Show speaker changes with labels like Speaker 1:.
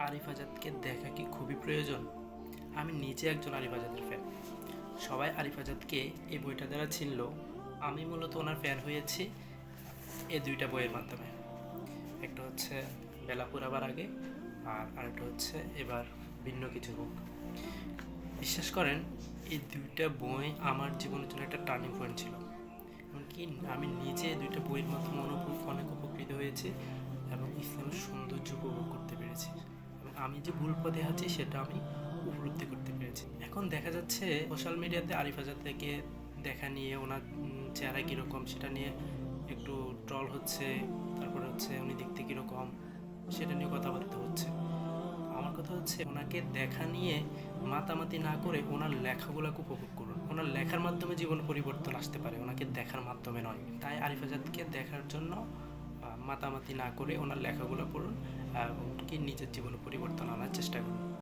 Speaker 1: আরিফ আজাদকে দেখা কি খুবই প্রয়োজন? আমি নিজে একজন আরিফ আজাদের ফ্যান। সবাই আরিফ আজাদকে এই বইটা দ্বারা চিনল। আমি মূলত ওনার ফ্যান হয়েছি এই দুইটা বইয়ের মাধ্যমে। একটা হচ্ছে বেলা পুরাবার আগে, আর আরেকটা হচ্ছে এবার ভিন্ন কিছু হোক। বিশ্বাস করেন, এই দুইটা বই আমার জীবনের জন্য একটা টার্নিং পয়েন্ট ছিল। এমনকি আমি নিজে এই দুইটা বইয়ের মাধ্যমে অনেক উপকৃত হয়েছি এবং ইসলামের সৌন্দর্য উপভোগ করতে পেরেছি। এবং আমি যে ভুল পথে আছি সেটা আমি উপলব্ধি করতে পেরেছি। এখন দেখা যাচ্ছে সোশ্যাল মিডিয়াতে আরিফ আজাদ থেকে দেখা নিয়ে ওনার চেহারা কীরকম সেটা নিয়ে একটু ট্রল হচ্ছে, তারপরে হচ্ছে উনি দেখতে কীরকম সেটা নিয়ে কথাবার্তা হচ্ছে। আমার কথা হচ্ছে, ওনাকে দেখা নিয়ে মাতামাতি না করে ওনার লেখাগুলোকে উপভোগ করুন। ওনার লেখার মাধ্যমে জীবন পরিবর্তন আসতে পারে, ওনাকে দেখার মাধ্যমে নয়। তাই আরিফ আজাদকে দেখার জন্য মাতামাতি না করে ওনার লেখাগুলো পড়ুন এবং কি নিজের জীবনে পরিবর্তন